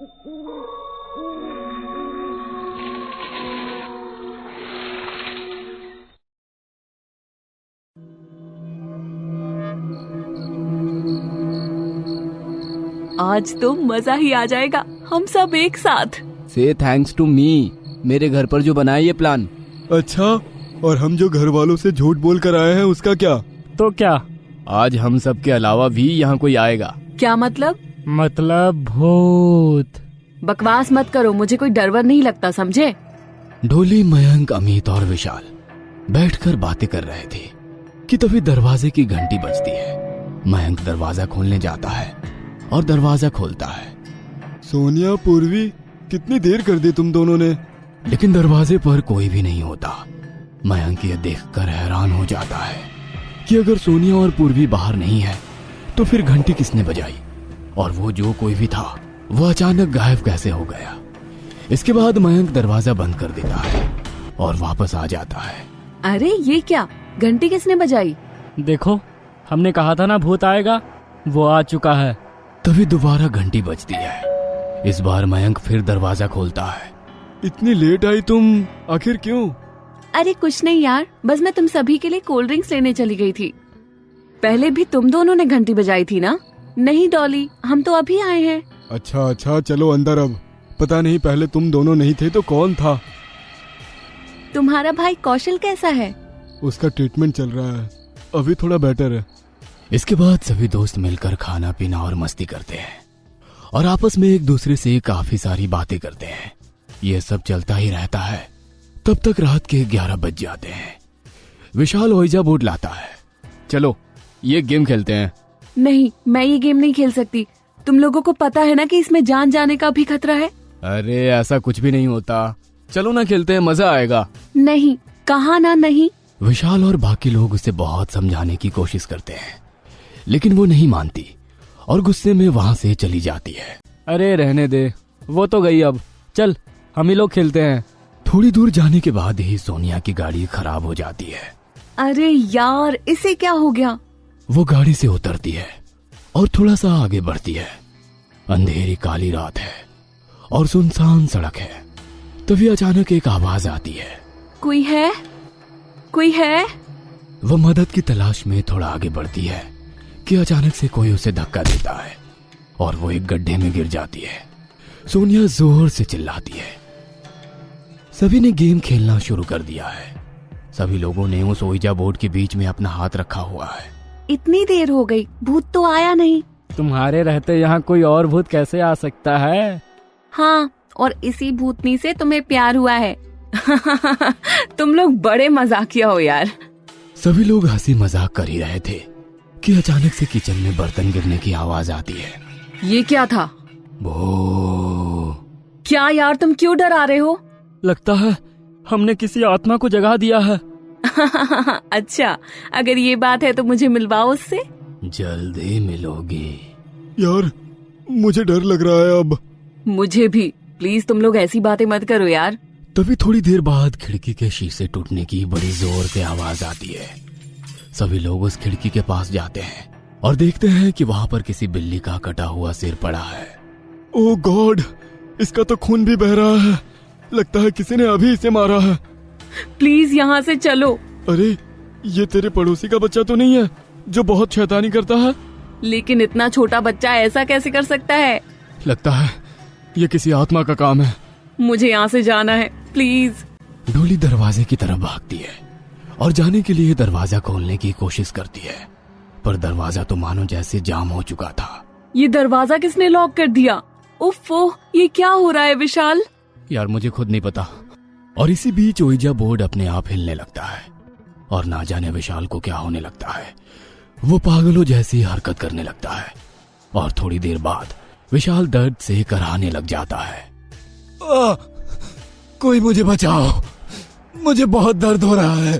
आज तो मजा ही आ जाएगा, हम सब एक साथ। से थैंक्स टू मी, मेरे घर पर जो बनाया ये प्लान। अच्छा, और हम जो घर वालों से झूठ बोल कर आए हैं उसका क्या? तो क्या? आज हम सब के अलावा भी यहाँ कोई आएगा। क्या मतलब? मतलब भूत। बकवास मत करो, मुझे कोई डर वर नहीं लगता, समझे? ढोली, मयंक, अमित और विशाल बैठकर बातें कर रहे थे कि तभी दरवाजे की घंटी बजती है। मयंक दरवाजा खोलने जाता है और दरवाजा खोलता है। सोनिया, पूर्वी, कितनी देर कर दी तुम दोनों ने? लेकिन दरवाजे पर कोई भी नहीं होता। मयंक ये देखकर हैरान हो जाता है कि अगर सोनिया और पूर्वी बाहर नहीं है तो फिर घंटी किसने बजाई, और वो जो कोई भी था वो अचानक गायब कैसे हो गया। इसके बाद मयंक दरवाजा बंद कर देता है और वापस आ जाता है। अरे ये क्या, घंटी किसने बजाई? देखो, हमने कहा था ना भूत आएगा, वो आ चुका है। तभी दोबारा घंटी बजती है। इस बार मयंक फिर दरवाजा खोलता है। इतनी लेट आई तुम, आखिर क्यों? अरे कुछ नहीं यार, बस मैं तुम सभी के लिए कोल्ड ड्रिंक्स लेने चली गई थी। पहले भी तुम दोनों ने घंटी बजाई थी ना? नहीं डॉली, हम तो अभी आए हैं। अच्छा, चलो अंदर अब। पता नहीं पहले तुम दोनों नहीं थे तो कौन था? तुम्हारा भाई कौशल कैसा है? उसका ट्रीटमेंट चल रहा है, अभी थोड़ा बेटर है। इसके बाद सभी दोस्त मिलकर खाना पीना और मस्ती करते हैं और आपस में एक दूसरे से काफी सारी बातें करते हैं। ये सब चलता ही रहता है। तब तक रात के 11 बज जाते हैं। विशाल ओइजा बोर्ड लाता है। चलो ये गेम खेलते हैं। नहीं, मैं ये गेम नहीं खेल सकती। तुम लोगों को पता है ना कि इसमें जान जाने का भी खतरा है। अरे ऐसा कुछ भी नहीं होता, चलो ना खेलते हैं, मजा आएगा। नहीं, कहा ना नहीं। विशाल और बाकी लोग उसे बहुत समझाने की कोशिश करते हैं, लेकिन वो नहीं मानती और गुस्से में वहाँ से चली जाती है। अरे रहने दे, वो तो गई, अब चल हम ही लोग खेलते हैं। थोड़ी दूर जाने के बाद ही सोनिया की गाड़ी खराब हो जाती है। अरे यार, इसे क्या हो गया? वो गाड़ी से उतरती है और थोड़ा सा आगे बढ़ती है। अंधेरी काली रात है और सुनसान सड़क है। तभी अचानक एक आवाज आती है। कोई है? कोई है? वो मदद की तलाश में थोड़ा आगे बढ़ती है कि अचानक से कोई उसे धक्का देता है और वो एक गड्ढे में गिर जाती है। सोनिया जोर से चिल्लाती है। सभी ने गेम खेलना शुरू कर दिया है। सभी लोगों ने उस ओइजा बोर्ड के बीच में अपना हाथ रखा हुआ है। इतनी देर हो गई, भूत तो आया नहीं। तुम्हारे रहते यहाँ कोई और भूत कैसे आ सकता है? हाँ, और इसी भूतनी से तुम्हें प्यार हुआ है। तुम लोग बड़े मजाकिया हो यार। सभी लोग हंसी मजाक कर ही रहे थे कि अचानक से किचन में बर्तन गिरने की आवाज आती है। ये क्या था? वो क्या यार, तुम क्यों डरा रहे हो? लगता है हमने किसी आत्मा को जगा दिया है। अच्छा, अगर ये बात है तो मुझे मिलवाओ उससे। जल्द ही मिलोगी। यार मुझे डर लग रहा है अब। मुझे भी, प्लीज तुम लोग ऐसी बातें मत करो यार। तभी थोड़ी देर बाद खिड़की के शीशे टूटने की बड़ी जोर से आवाज आती है। सभी लोग उस खिड़की के पास जाते हैं और देखते हैं कि वहाँ पर किसी बिल्ली का कटा हुआ सिर पड़ा है। ओह गॉड, इसका तो खून भी बह रहा है। लगता है किसी ने अभी इसे मारा है। प्लीज यहाँ से चलो। अरे ये तेरे पड़ोसी का बच्चा तो नहीं है जो बहुत शैतानी करता है? लेकिन इतना छोटा बच्चा ऐसा कैसे कर सकता है? लगता है ये किसी आत्मा का काम है। मुझे यहाँ से जाना है, प्लीज। डोली दरवाजे की तरफ भागती है और जाने के लिए दरवाजा खोलने की कोशिश करती है, पर दरवाजा तो मानो जैसे जाम हो चुका था। ये दरवाजा किसने लॉक कर दिया? उफ़्फ़ो, ये क्या हो रहा है विशाल? यार मुझे खुद नहीं पता। और इसी बीच ओइजा बोर्ड अपने आप हिलने लगता है और ना जाने विशाल को क्या होने लगता है। वो पागलों जैसी हरकत करने लगता है और थोड़ी देर बाद विशाल दर्द से कराहने लग जाता है। कोई मुझे बचाओ, मुझे बहुत दर्द हो रहा है।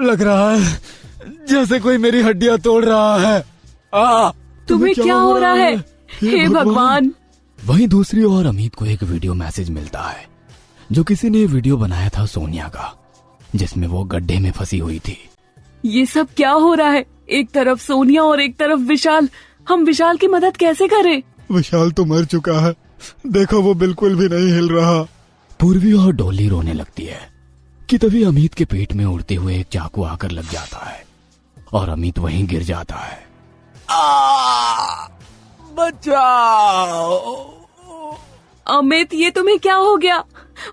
लग रहा है जैसे कोई मेरी हड्डियां तोड़ रहा है। तुम्हें क्या हो रहा है? हे भगवान। वहीं दूसरी ओर अमित को एक वीडियो मैसेज मिलता है जो किसी ने वीडियो बनाया था सोनिया का, जिसमें वो गड्ढे में फंसी हुई थी। ये सब क्या हो रहा है? एक तरफ सोनिया और एक तरफ विशाल। हम विशाल की मदद कैसे करें? विशाल तो मर चुका है, देखो वो बिल्कुल भी नहीं हिल रहा। पूर्वी और डॉली रोने लगती है कि तभी अमित के पेट में उड़ते हुए एक चाकू आकर लग जाता है और अमित वहीं गिर जाता है। बचाओ। अमित, ये तुम्हें क्या हो गया?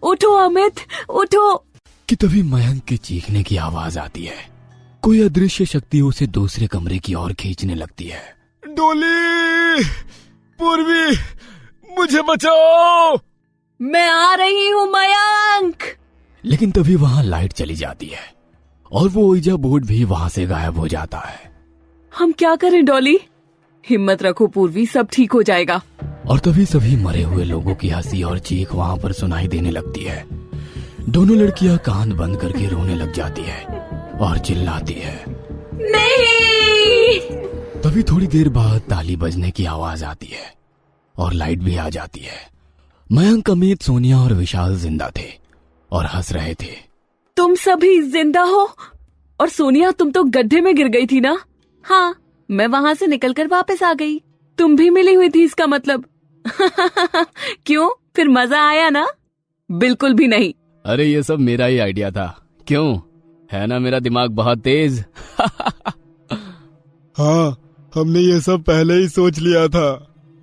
उठो अमित, उठो। कि तभी मयंक के चीखने की आवाज आती है। कोई अदृश्य शक्ति उसे दूसरे कमरे की ओर खींचने लगती है। डोली, पूर्वी, मुझे बचाओ। मैं आ रही हूँ मयंक। लेकिन तभी वहां लाइट चली जाती है और वो ओइजा बोर्ड भी वहां से गायब हो जाता है। हम क्या करें डॉली? हिम्मत रखो पूर्वी, सब ठीक हो जाएगा। और तभी सभी मरे हुए लोगों की हंसी और चीख वहां पर सुनाई देने लगती है। दोनों लड़कियां कान बंद करके रोने लग जाती है और चिल्लाती है, नहीं। तभी थोड़ी देर बाद ताली बजने की आवाज आती है और लाइट भी आ जाती है। मयंक, अमित, सोनिया और विशाल जिंदा थे और हंस रहे थे। तुम सभी जिंदा हो? और सोनिया, तुम तो गड्ढे में गिर गई थी ना? हाँ, मैं वहां से निकलकर वापस आ गई। तुम भी मिली हुई थी इसका मतलब। क्यों, फिर मजा आया ना? बिल्कुल भी नहीं। अरे ये सब मेरा ही आइडिया था, क्यों? है ना मेरा दिमाग बहुत तेज। हाँ, हमने ये सब पहले ही सोच लिया था।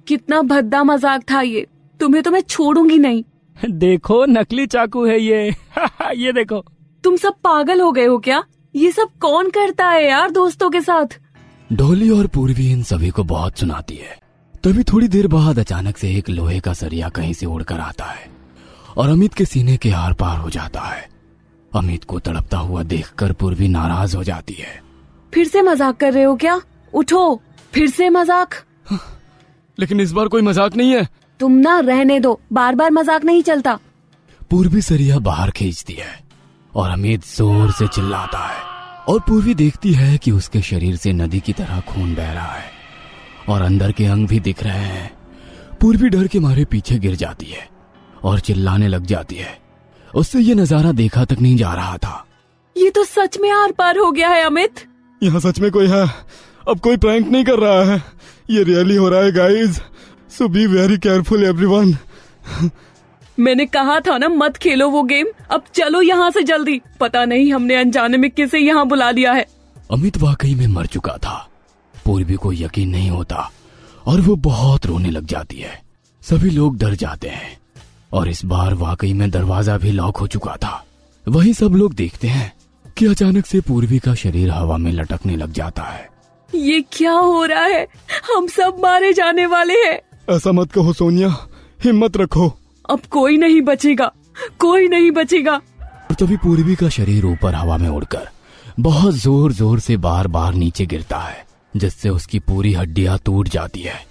कितना भद्दा मजाक था ये। तुम्हें तो मैं छोड़ूंगी नहीं। देखो, नकली चाकू है ये। ये देखो। तुम सब पागल हो गए हो क्या? ये सब कौन करता है यार दोस्तों के साथ? डोली और पूर्वी इन सभी को बहुत सुनाती है। तभी थोड़ी देर बाद अचानक से एक लोहे का सरिया कहीं से उड़कर आता है और अमित के सीने के आर पार हो जाता है। अमित को तड़पता हुआ देखकर पूर्वी नाराज हो जाती है। फिर से मजाक कर रहे हो क्या? उठो, फिर से मजाक। लेकिन इस बार कोई मजाक नहीं है। तुम ना रहने दो, बार बार मजाक नहीं चलता। पूर्वी सरिया बाहर खींचती है और अमित जोर से चिल्लाता है और पूर्वी देखती है कि उसके शरीर से नदी की तरह खून बह रहा है और अंदर के अंग भी दिख रहे हैं। पूर्वी डर के मारे पीछे गिर जाती है और चिल्लाने लग जाती है। उससे ये नजारा देखा तक नहीं जा रहा था। ये तो सच में आर पार हो गया है अमित। यहाँ सच में कोई है, अब कोई प्रैंक नहीं कर रहा है, ये रियली हो रहा है guys. So be very careful everyone. मैंने कहा था ना मत खेलो वो गेम। अब चलो यहाँ से जल्दी। पता नहीं हमने अनजाने में किसे यहाँ बुला लिया है। अमित वाकई में मर चुका था। पूर्वी को यकीन नहीं होता और वो बहुत रोने लग जाती है। सभी लोग डर जाते हैं और इस बार वाकई में दरवाजा भी लॉक हो चुका था। वहीं सब लोग देखते हैं कि अचानक से पूर्वी का शरीर हवा में लटकने लग जाता है। ये क्या हो रहा है? हम सब मारे जाने वाले हैं। ऐसा मत कहो सोनिया, हिम्मत रखो। अब कोई नहीं बचेगा, कोई नहीं बचेगा। और तभी पूर्वी का शरीर ऊपर हवा में उड़कर बहुत जोर जोर से बार बार नीचे गिरता है, जिससे उसकी पूरी हड्डियां टूट जाती है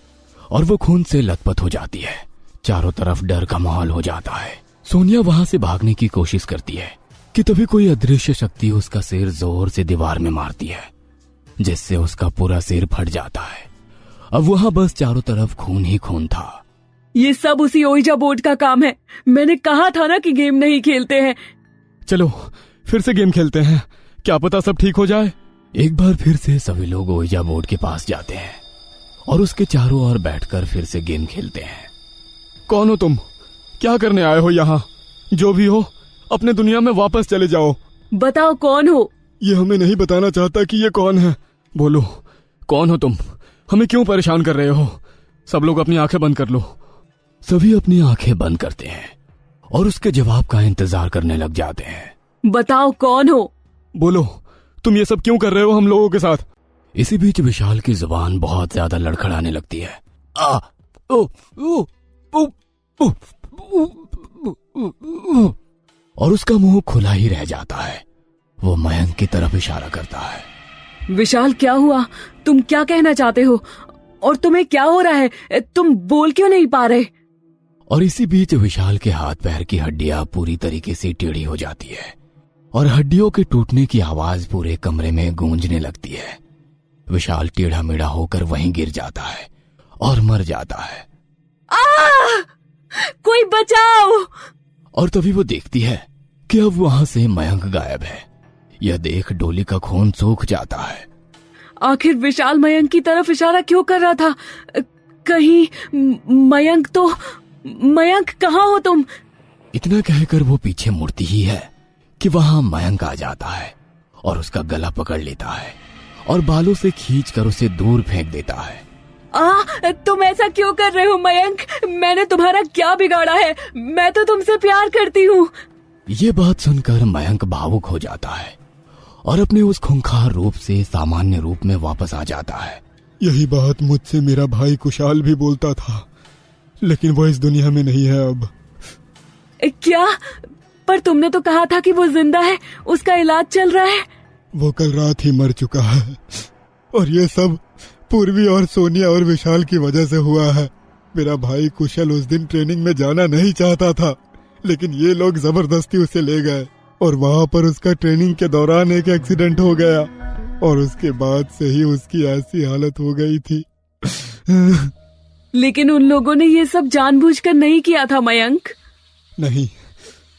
और वो खून से लथपथ हो जाती है। चारों तरफ डर का माहौल हो जाता है। सोनिया वहां से भागने की कोशिश करती है कि तभी कोई अदृश्य शक्ति उसका सिर जोर से दीवार में मारती है, जिससे उसका पूरा सिर फट जाता है। अब वहां बस चारों तरफ खून ही खून था। ये सब उसी ओइजा बोर्ड का काम है। मैंने कहा था ना कि गेम नहीं खेलते हैं। चलो फिर से गेम खेलते हैं, क्या पता सब ठीक हो जाए। एक बार फिर से सभी लोग ओइजा बोर्ड के पास जाते हैं और उसके चारों ओर बैठकर फिर से गेम खेलते हैं। कौन हो तुम? क्या करने आए हो यहाँ? जो भी हो, अपने दुनिया में वापस चले जाओ। बताओ कौन हो? ये हमें नहीं बताना चाहता कि ये कौन है। बोलो, कौन हो तुम? हमें क्यों परेशान कर रहे हो? सब लोग अपनी आंखें बंद कर लो। सभी अपनी आंखें बंद करते हैं और उसके जवाब का इंतजार करने लग जाते हैं। बताओ कौन हो? बोलो, तुम ये सब क्यों कर रहे हो हम लोगों के साथ? इसी बीच विशाल की जुबान बहुत ज्यादा लड़खड़ाने लगती है। और उसका मुंह खुला ही रह जाता है। वो मयंक की तरफ इशारा करता है। विशाल, क्या हुआ? तुम क्या कहना चाहते हो? और तुम्हें क्या हो रहा है? तुम बोल क्यों नहीं पा रहे? और इसी बीच विशाल के हाथ पैर की हड्डियां पूरी तरीके से टेढ़ी हो जाती है और हड्डियों के टूटने की आवाज पूरे कमरे में गूंजने लगती है। विशाल टेढ़ा मेढ़ा होकर वहीं गिर जाता है और मर जाता है। कोई बचाओ! और तभी वो देखती है कि अब वहां से मयंक गायब है। यह देख डोली का खून सूख जाता है। आखिर विशाल मयंक की तरफ इशारा क्यों कर रहा था? कहीं मयंक कहाँ हो तुम? इतना कहकर वो पीछे मुड़ती ही है कि वहां मयंक आ जाता है और उसका गला पकड़ लेता है और बालों से खींचकर उसे दूर फेंक देता है। तुम ऐसा क्यों कर रहे हो मयंक? मैंने तुम्हारा क्या बिगाड़ा है? मैं तो तुमसे प्यार करती हूँ। ये बात सुनकर मयंक भावुक हो जाता है और अपने उस खूंखार रूप से सामान्य रूप में वापस आ जाता है। यही बात मुझसे मेरा भाई कुशाल भी बोलता था, लेकिन वो इस दुनिया में नहीं है अब। क्या? पर तुमने तो कहा था कि वो जिंदा है, उसका इलाज चल रहा है। वो कल रात ही मर चुका है और ये सब पूर्वी और सोनिया और विशाल की वजह से हुआ है। मेरा भाई कुशल उस दिन ट्रेनिंग में जाना नहीं चाहता था, लेकिन ये लोग जबरदस्ती उसे ले गए और वहां पर उसका ट्रेनिंग के दौरान एक एक्सीडेंट हो गया और उसके बाद से ही उसकी ऐसी हालत हो गई थी। लेकिन उन लोगों ने ये सब जानबूझकर नहीं किया था मयंक। नहीं,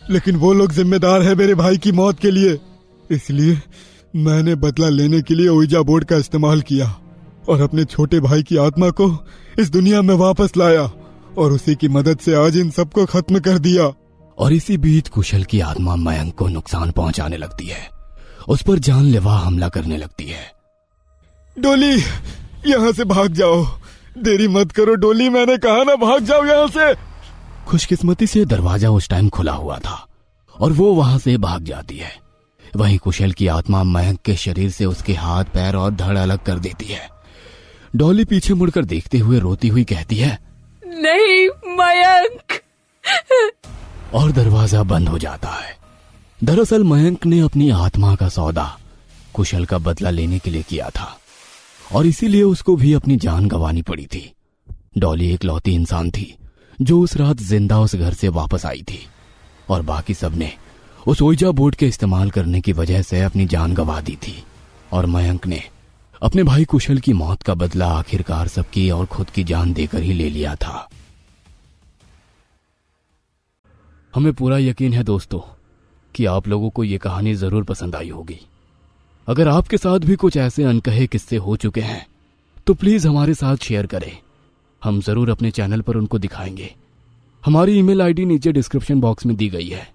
लेकिन वो लोग जिम्मेदार है मेरे भाई की मौत के लिए, इसलिए मैंने बदला लेने के लिए ओइजा बोर्ड का इस्तेमाल किया और अपने छोटे भाई की आत्मा को इस दुनिया में वापस लाया और उसी की मदद से आज इन सबको खत्म कर दिया। और इसी बीच कुशल की आत्मा मयंक को नुकसान पहुंचाने लगती है, उस पर जानलेवा हमला करने लगती है। डोली, यहाँ से भाग जाओ, देरी मत करो डोली, मैंने कहा ना भाग जाओ यहाँ से। खुशकिस्मती से दरवाजा उस टाइम खुला हुआ था और वो वहां से भाग जाती है। वहीं कुशल की आत्मा मयंक के शरीर से उसके हाथ पैर और धड़ अलग कर देती है। डॉली पीछे मुड़कर देखते हुए रोती हुई कहती है, नहीं मयंक। और दरवाजा बंद हो जाता है। दरअसल मयंक ने अपनी आत्मा का सौदा कुशल का बदला लेने के लिए किया था और इसीलिए उसको भी अपनी जान गंवानी पड़ी थी। डॉली एक लौती इंसान थी जो उस रात जिंदा उस घर से वापस आई थी और बाकी सबने उस ओइजा बोर्ड के इस्तेमाल करने की वजह से अपनी जान गंवा दी थी। और मयंक ने अपने भाई कुशल की मौत का बदला आखिरकार सबकी और खुद की जान देकर ही ले लिया था। हमें पूरा यकीन है दोस्तों कि आप लोगों को ये कहानी जरूर पसंद आई होगी। अगर आपके साथ भी कुछ ऐसे अनकहे किस्से हो चुके हैं तो प्लीज हमारे साथ शेयर करें, हम जरूर अपने चैनल पर उनको दिखाएंगे। हमारी ईमेल आईडी नीचे डिस्क्रिप्शन बॉक्स में दी गई है,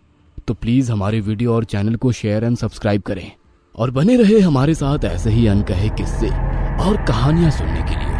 तो प्लीज हमारे वीडियो और चैनल को शेयर एंड सब्सक्राइब करें और बने रहे हमारे साथ ऐसे ही अनकहे किस्से और कहानियां सुनने के लिए।